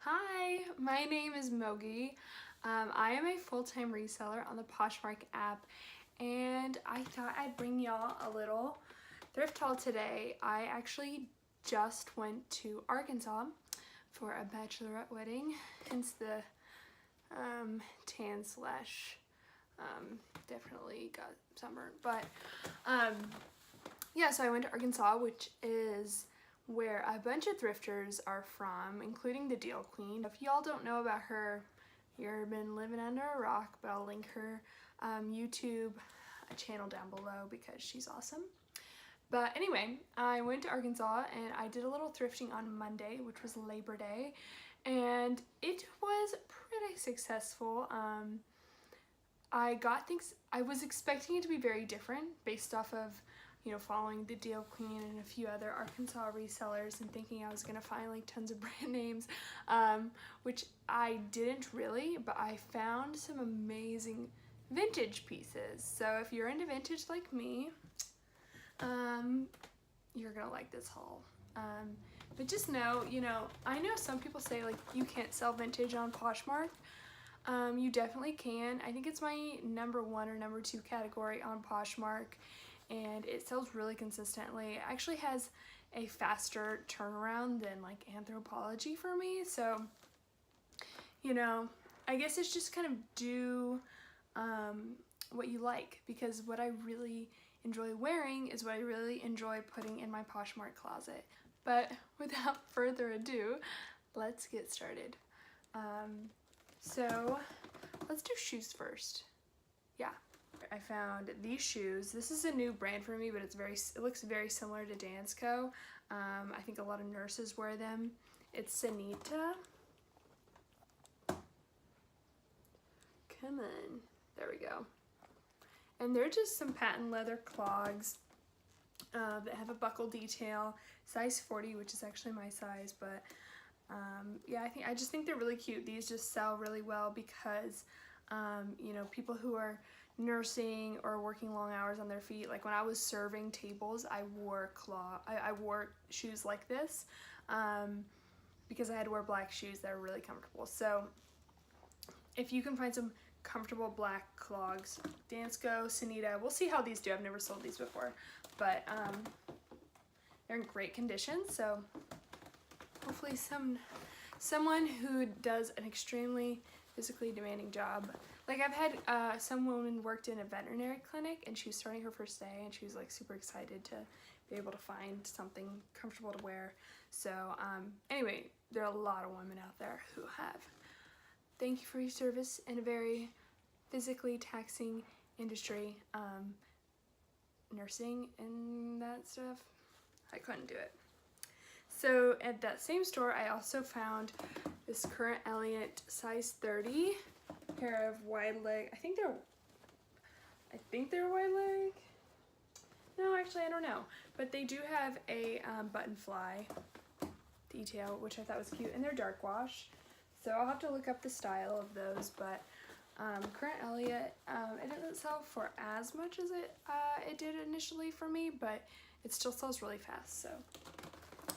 Hi, my name is Mogi. I am a full-time reseller on the Poshmark app, and I thought I'd bring y'all a little thrift haul today. I actually just went to Arkansas for a bachelorette wedding, hence the tan slash definitely got sunburned. But yeah, so I went to Arkansas, which is where a bunch of thrifters are from, including the Deal Queen. If y'all don't know about her, you've been living under a rock, but I'll link her YouTube channel down below because she's awesome. But anyway, I went to Arkansas and I did a little thrifting on Monday, which was Labor Day, and it was pretty successful. I got things, I was expecting it to be very different based off of, you know, following the Deal Queen and a few other Arkansas resellers and thinking I was gonna find like tons of brand names, which I didn't really, but I found some amazing vintage pieces. So if you're into vintage like me, you're gonna like this haul. But just know, you know, I know some people say like you can't sell vintage on Poshmark. You definitely can. I think it's my number 1 or number 2 category on Poshmark, and it sells really consistently. It actually has a faster turnaround than like Anthropologie for me. So, you know, I guess it's just kind of do what you like, because what I really enjoy wearing is what I really enjoy putting in my Poshmark closet. But without further ado, let's get started. So let's do shoes first. Yeah, I found these shoes. This is a new brand for me, but it looks very similar to Dansko. I think a lot of nurses wear them. It's Sanita. Come on, there we go. And they're just some patent leather clogs that have a buckle detail, size 40, which is actually my size, but yeah, I just think they're really cute. These just sell really well because you know, people who are nursing or working long hours on their feet, like when I was serving tables, I wore shoes like this because I had to wear black shoes that are really comfortable. So if you can find some comfortable black clogs, Dansko, Sanita, we'll see how these do. I've never sold these before, but they're in great condition. So hopefully someone who does an extremely physically demanding job. Like I've had some woman worked in a veterinary clinic, and she was starting her first day, and she was like super excited to be able to find something comfortable to wear. So anyway, there are a lot of women out there who have. Thank you for your service in a very physically taxing industry, nursing and that stuff. I couldn't do it. So at that same store, I also found this Current Elliott size 30 pair of wide leg. I think they're wide leg. No, actually, I don't know. But they do have a button fly detail, which I thought was cute, and they're dark wash. So I'll have to look up the style of those. But Current Elliott, it doesn't sell for as much as it did initially for me, but it still sells really fast. So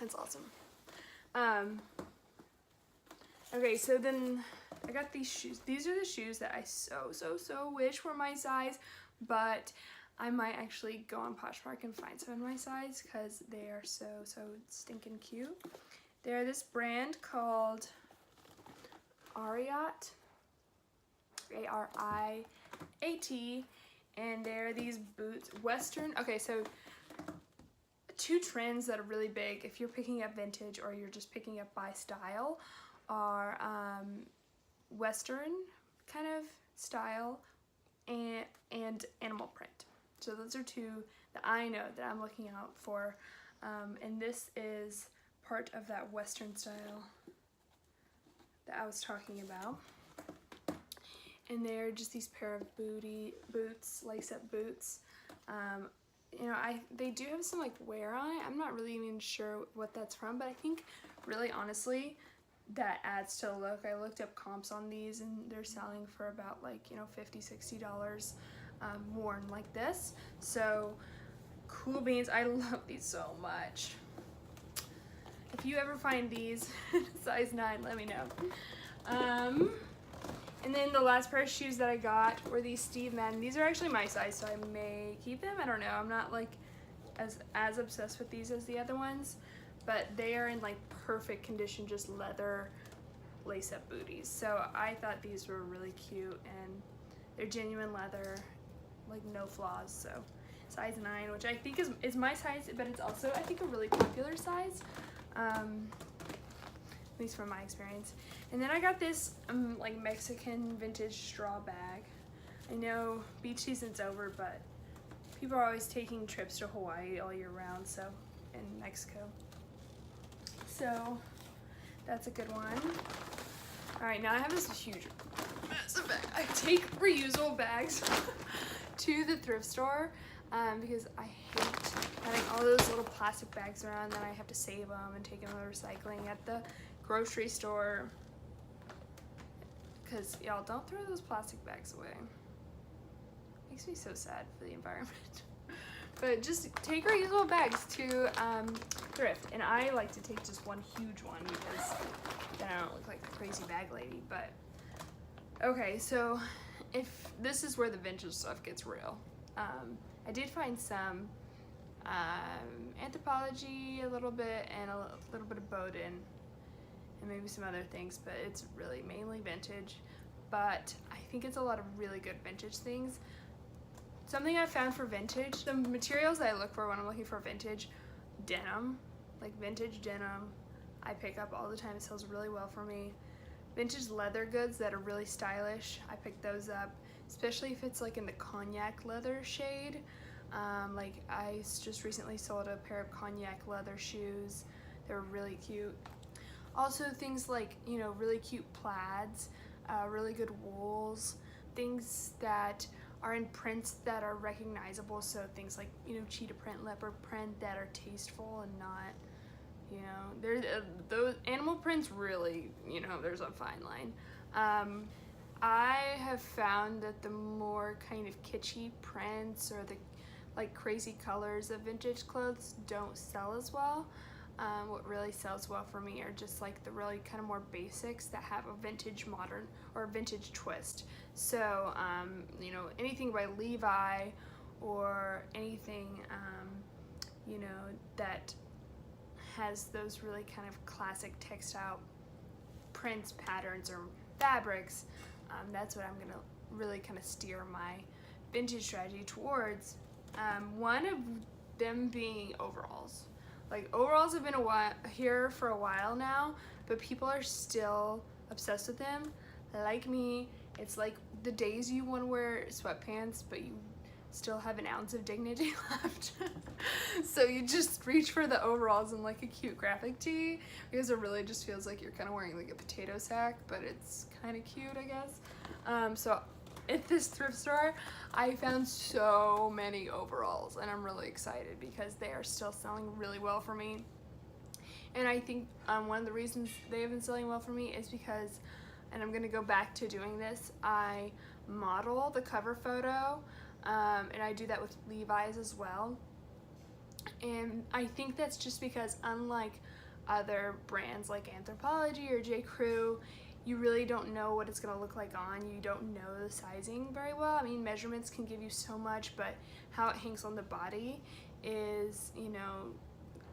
that's awesome. Okay, so then I got these shoes. These are the shoes that I so wish were my size, but I might actually go on Poshmark and find some in my size because they are so stinking cute. They're this brand called Ariat, A-R-I-A-T, and they're these boots, Western. Okay, so 2 trends that are really big if you're picking up vintage or you're just picking up by style are Western kind of style and animal print. So those are 2 that I know that I'm looking out for, and this is part of that Western style that I was talking about. And they're just these pair of boots, lace-up boots. You know, they do have some like wear on it. I'm not really even sure what that's from, but I think really honestly that adds to the look. I looked up comps on these, and they're selling for about like, you know, $50-$60 worn like this. So cool beans. I love these so much. if you ever find these size 9, let me know. And then the last pair of shoes that I got were these Steve Madden. These are actually my size, so I may keep them. I don't know. I'm not like as obsessed with these as the other ones, but they are in like perfect condition, just leather lace-up booties. So I thought these were really cute, and they're genuine leather, like no flaws. So size 9, which I think is my size, but it's also I think a really popular size. At least from my experience. And then I got this like Mexican vintage straw bag. I know beach season's over, but people are always taking trips to Hawaii all year round, so, in Mexico. So that's a good one. All right, now I have this huge massive bag. I take reusable bags to the thrift store because I hate having all those little plastic bags around, then I have to save them and take them to recycling at the grocery store. Because y'all, don't throw those plastic bags away. Makes me so sad for the environment. But just take reusable bags to thrift, and I like to take just one huge one because then I don't look like a crazy bag lady. But okay, so if this is where the vintage stuff gets real. I did find some Anthropologie a little bit, and a little bit of Bowdoin, and maybe some other things, but it's really mainly vintage. But I think it's a lot of really good vintage things. Something I found for vintage, the materials I look for when I'm looking for vintage, denim, like vintage denim, I pick up all the time. It sells really well for me. Vintage leather goods that are really stylish, I pick those up, especially if it's like in the cognac leather shade. Like I just recently sold a pair of cognac leather shoes. They were really cute. Also things like, you know, really cute plaids, really good wools, things that are in prints that are recognizable. So things like, you know, cheetah print, leopard print that are tasteful and not, you know, there's those animal prints really, you know, there's a fine line. I have found that the more kind of kitschy prints or the like crazy colors of vintage clothes don't sell as well. What really sells well for me are just like the really kind of more basics that have a vintage modern or vintage twist. So, you know, anything by Levi or anything, you know, that has those really kind of classic textile prints, patterns, or fabrics. That's what I'm gonna really kind of steer my vintage strategy towards. One of them being overalls. Like overalls have been here for a while now, but people are still obsessed with them. Like me, it's like the days you want to wear sweatpants, but you still have an ounce of dignity left. So you just reach for the overalls and like a cute graphic tee, because it really just feels like you're kind of wearing like a potato sack, but it's kind of cute, I guess. So at this thrift store, I found so many overalls, and I'm really excited because they are still selling really well for me. And I think one of the reasons they have been selling well for me is because, and I'm going to go back to doing this, I model the cover photo, and I do that with Levi's as well. And I think that's just because unlike other brands like Anthropologie or J. Crew, you really don't know what it's going to look like on. You don't know the sizing very well. I mean, measurements can give you so much, but how it hangs on the body is, you know,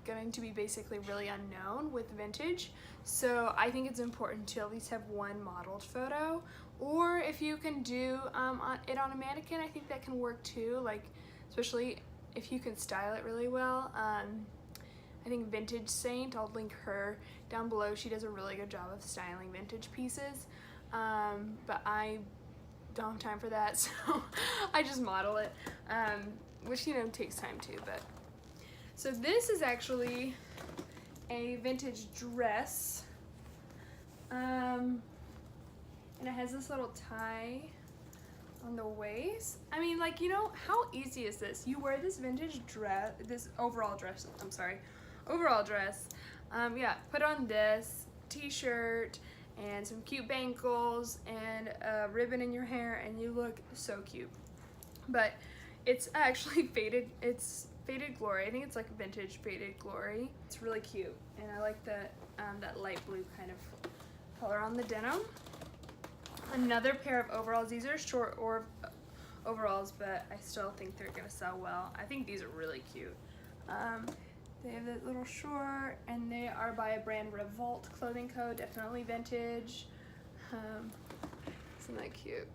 going to be basically really unknown with vintage. So I think it's important to at least have one modeled photo, or if you can do it on a mannequin, I think that can work too, like especially if you can style it really well. I think Vintage Saint, I'll link her down below. She does a really good job of styling vintage pieces, but I don't have time for that, so I just model it, which, you know, takes time too. But so this is actually a vintage dress, and it has this little tie on the waist. I mean, like, you know, how easy is this? You wear this vintage dress, this overall dress, yeah, put on this t-shirt and some cute bangles and a ribbon in your hair, and you look so cute. But it's actually faded, it's Faded Glory. I think it's like vintage Faded Glory. It's really cute, and I like the that light blue kind of color on the denim. Another pair of overalls. These are short or overalls, but I still think they're gonna sell well. I think these are really cute. They have that little short, and they are by a brand, Revolt Clothing Co. Definitely vintage. Isn't that cute?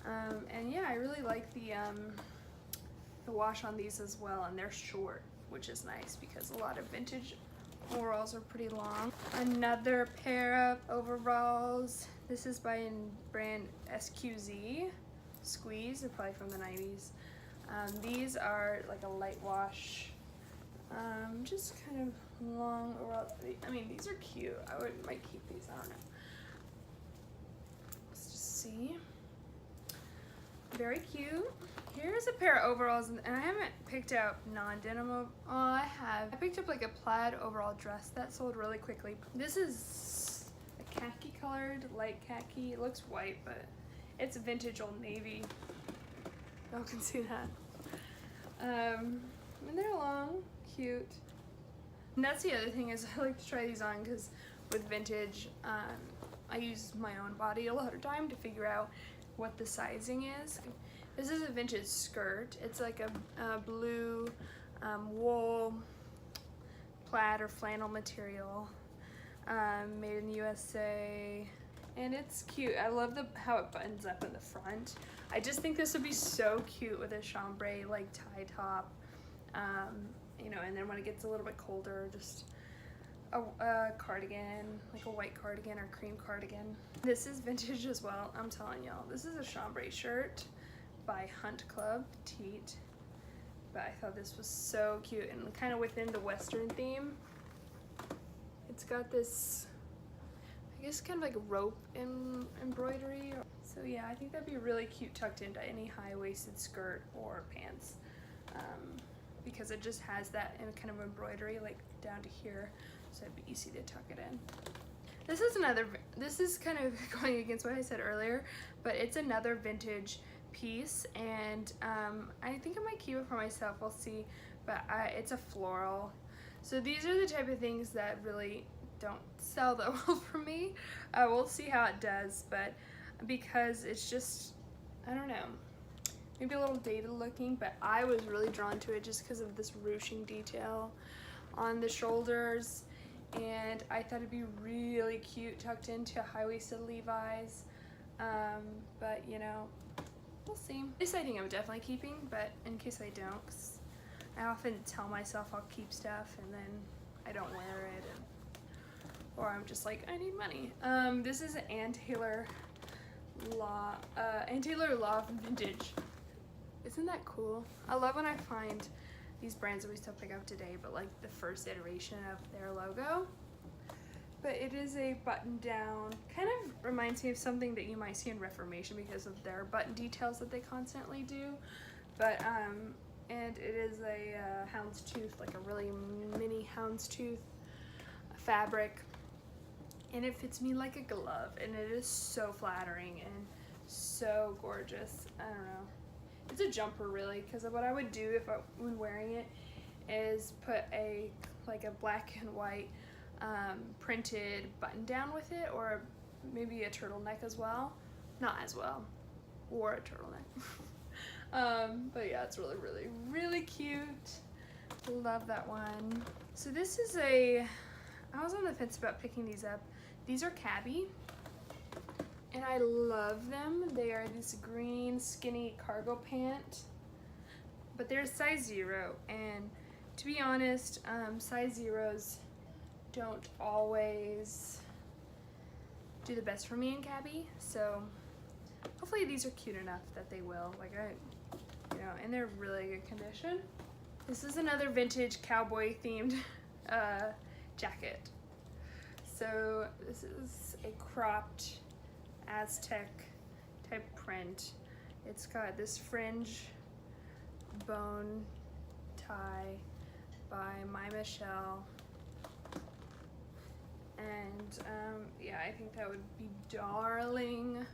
And yeah, I really like the wash on these as well, and they're short, which is nice because a lot of vintage overalls are pretty long. Another pair of overalls. This is by a brand SQZ. Squeeze, they're probably from the 90s. These are like a light wash, just kind of long overall. I mean, these are cute. Might keep these, I don't know. Let's just see. Very cute. Here's a pair of overalls, and I haven't picked out non-denim. Oh, I have. I picked up like a plaid overall dress that sold really quickly. This is a khaki colored, light khaki. It looks white, but it's vintage Old Navy. Y'all can see that. And they're long, cute. And that's the other thing is I like to try these on because with vintage, I use my own body a lot of time to figure out what the sizing is. This is a vintage skirt. It's like a blue wool plaid or flannel material, made in the USA, and it's cute. I love how it buttons up in the front. I just think this would be so cute with a chambray like tie top, you know, and then when it gets a little bit colder, just a cardigan, like a white cardigan or cream cardigan. This is vintage as well, I'm telling y'all. This is a chambray shirt by Hunt Club Petite, but I thought this was so cute and kind of within the Western theme. It's got this, I guess, kind of like rope embroidery. So yeah, I think that'd be really cute tucked into any high-waisted skirt or pants, because it just has that kind of embroidery like down to here, so it'd be easy to tuck it in. This is kind of going against what I said earlier, but it's another vintage piece, and I think I might keep it for myself, we'll see, but it's a floral. So these are the type of things that really don't sell that well for me. We'll see how it does, but because it's just, I don't know, maybe a little dated looking, but I was really drawn to it just because of this ruching detail on the shoulders, and I thought it'd be really cute tucked into high-waisted Levi's, but you know, we'll see. This I think I'm definitely keeping, but in case I don't, 'cause I often tell myself I'll keep stuff and then I don't wear it, or I'm just like, I need money. This is an Ann Taylor Law vintage. Isn't that cool? I love when I find these brands that we still pick up today, but like the first iteration of their logo. But it is a button down, kind of reminds me of something that you might see in Reformation because of their button details that they constantly do. But and it is a houndstooth, like a really mini houndstooth fabric, and it fits me like a glove, and it is so flattering and so gorgeous. I don't know, it's a jumper really, because what I would do if I was wearing it is put like a black and white printed button down with it, or maybe a turtleneck as well. Not as well, or a turtleneck. But yeah, it's really, really, really cute. Love that one. So this is I was on the fence about picking these up. These are Cabby, and I love them. They are this green skinny cargo pant, but they're size 0, and to be honest, size 0s don't always do the best for me in Cabby, so hopefully these are cute enough that they will. Like, you know, and they're really good condition. This is another vintage cowboy themed jacket. So this is a cropped Aztec type print. It's got this fringe bone tie by My Michelle, and yeah, I think that would be darling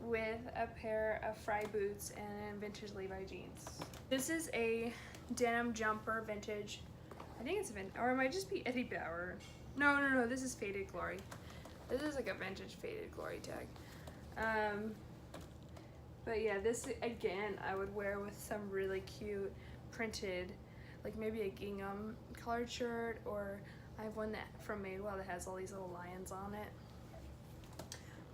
with a pair of Frye boots and vintage Levi jeans. This is a denim jumper, vintage. I think it's vintage, or it might just be Eddie Bauer. No, this is Faded Glory. This is like a vintage Faded Glory tag. But yeah, this again I would wear with some really cute printed, like maybe a gingham colored shirt, or I have one that from Madewell that has all these little lions on it.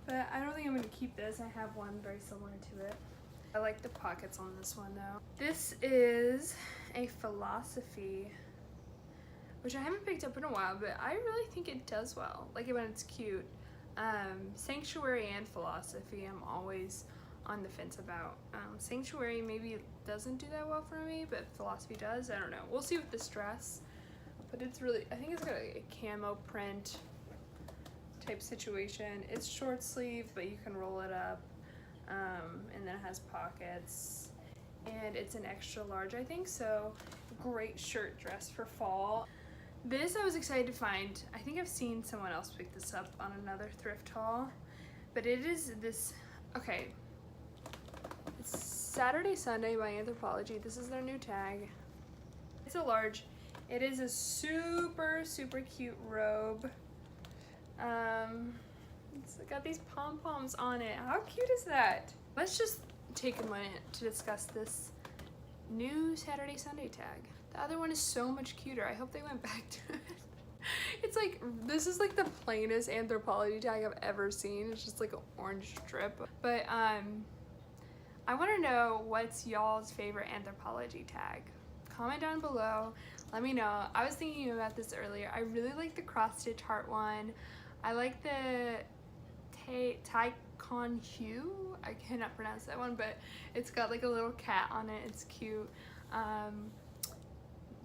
But I don't think I'm gonna keep this. I have one very similar to it. I like the pockets on this one though. This is a Philosophy, which I haven't picked up in a while, but I really think it does well. Like it when it's cute. Sanctuary and Philosophy I'm always on the fence about. Sanctuary maybe doesn't do that well for me, but Philosophy does. I don't know. We'll see with this dress. But it's really, I think it's got a camo print type situation. It's short sleeve, but you can roll it up. And then it has pockets. And it's an extra large, I think, so great shirt dress for fall. This I was excited to find. I think I've seen someone else pick this up on another thrift haul. But it is this, okay. It's Saturday Sunday by Anthropologie. This is their new tag. It's a large. It is a super, super cute robe. It's got these pom-poms on it. How cute is that? Let's just take a minute to discuss this new Saturday Sunday tag. The other one is so much cuter. I hope they went back to it. It's like, this is like the plainest Anthropologie tag I've ever seen. It's just like an orange strip. But I want to know what's y'all's favorite Anthropologie tag. Comment down below. Let me know. I was thinking about this earlier. I really like the cross stitch heart one. I like the Taikon Hue. I cannot pronounce that one, but it's got like a little cat on it. It's cute.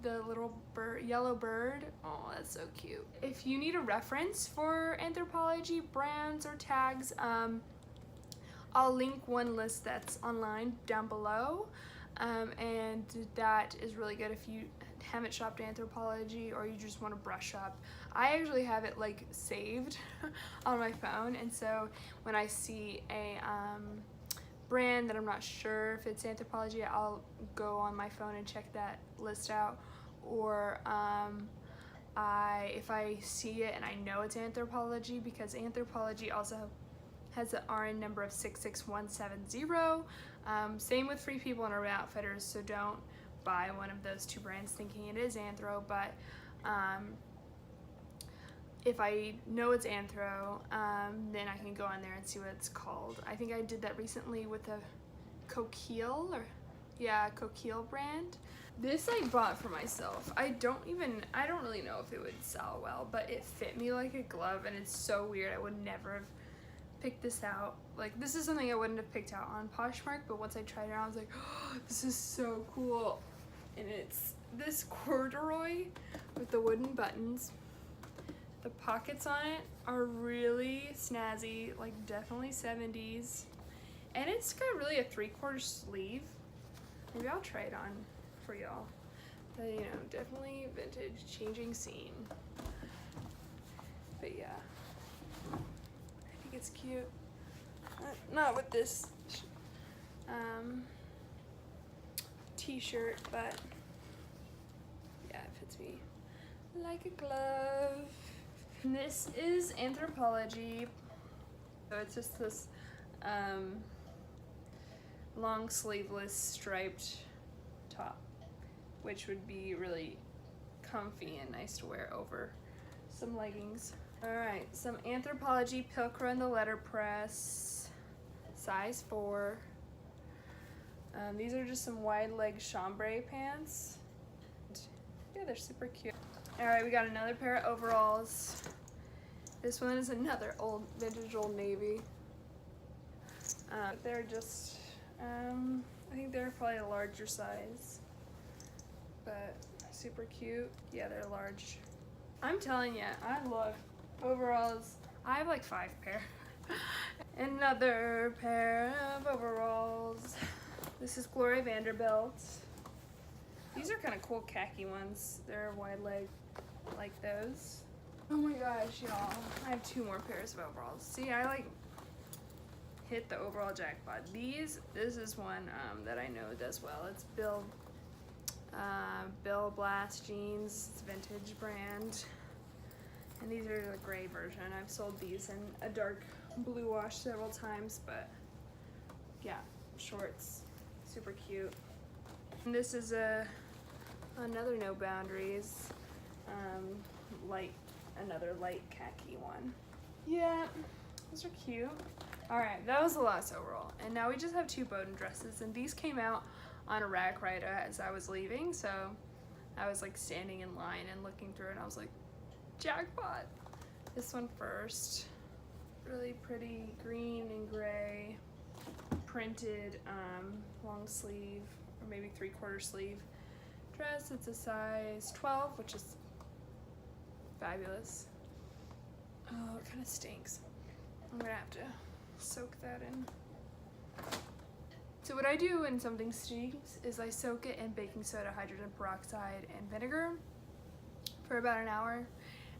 The little bird, yellow bird. Oh, that's so cute. If you need a reference for Anthropologie brands or tags, I'll link one list that's online down below. And that is really good if you haven't shopped Anthropologie or you just want to brush up. I actually have it like saved on my phone, and so when I see a brand that I'm not sure if it's Anthropologie, I'll go on my phone and check that list out. Or if I see it and I know it's Anthropologie, because Anthropologie also has an RN number of 66170. Same with Free People and Urban Outfitters, so don't buy one of those two brands thinking it is Anthro, but if I know it's Anthro, then I can go on there and see what it's called. I think I did that recently with a Coquille, Coquille brand. This I bought for myself. I don't really know if it would sell well, but it fit me like a glove, and it's so weird. I would never have picked this out. Like, this is something I wouldn't have picked out on Poshmark, but once I tried it out, I was like, oh, this is so cool. And it's this corduroy with the wooden buttons. The pockets on it are really snazzy, like definitely 70s. And it's got really a 3/4 sleeve. Maybe I'll try it on for y'all. But you know, definitely vintage, changing scene. But yeah, I think it's cute. Not with this t-shirt, but yeah, it fits me like a glove. And this is Anthropologie. So it's just this long sleeveless striped top, which would be really comfy and nice to wear over some leggings. Alright, some Anthropologie Pilcro in the letterpress, size 4. These are just some wide leg chambray pants. Yeah, they're super cute. Alright, we got another pair of overalls. This one is another vintage Old Navy. They're just, I think they're probably a larger size, but super cute. Yeah, they're large. I'm telling you, I love overalls. I have like 5 pair. Another pair of overalls. This is Gloria Vanderbilt. These are kind of cool khaki ones. They're wide leg like those. Oh my gosh, y'all. I have 2 more pairs of overalls. See, I like hit the overall jackpot. This is one that I know does well. It's Bill Bill Blast jeans, it's a vintage brand. And these are the gray version. I've sold these in a dark blue wash several times, but yeah, shorts, super cute. And this is another No Boundaries, another light khaki one. Yeah, those are cute. All right, that was the last overall. And now we just have 2 Bowdoin dresses, and these came out on a rack right as I was leaving, so I was like standing in line and looking through it, and I was like, jackpot. This one first, really pretty green and gray, printed long sleeve, or maybe 3/4 sleeve dress. It's a size 12, which is fabulous. Oh, it kind of stinks. I'm gonna have to soak that in. So what I do when something stinks is I soak it in baking soda, hydrogen peroxide, and vinegar for about an hour,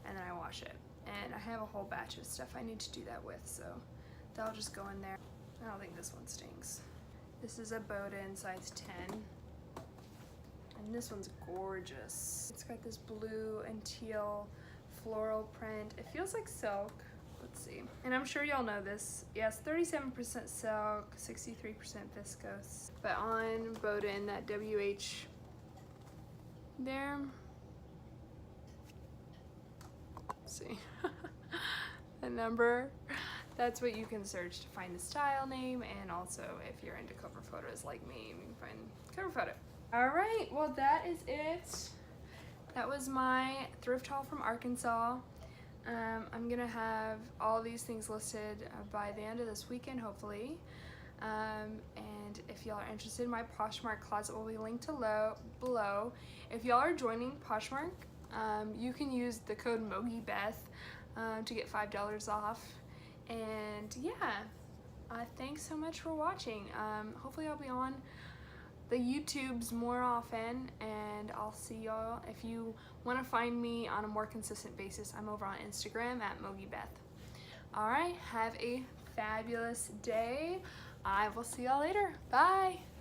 and then I wash it. And I have a whole batch of stuff I need to do that with, so that'll just go in there. I don't think this one stinks. This is a Bowdoin size 10. And this one's gorgeous. It's got this blue and teal floral print. It feels like silk. Let's see. And I'm sure y'all know this. Yes, 37% silk, 63% viscose. But on Bowdoin, that WH there. Let's see. The number. That's what you can search to find the style name, and also if you're into cover photos like me, you can find cover photo. All right, well that is it. That was my thrift haul from Arkansas. I'm gonna have all these things listed by the end of this weekend, hopefully. And if y'all are interested, my Poshmark closet will be linked below. If y'all are joining Poshmark, you can use the code Mogi Beth to get $5 off. And yeah, thanks so much for watching. Hopefully I'll be on the YouTubes more often, and I'll see y'all. If you want to find me on a more consistent basis, I'm over on Instagram at Mogi Beth. All right, have a fabulous day. I will see y'all later. Bye.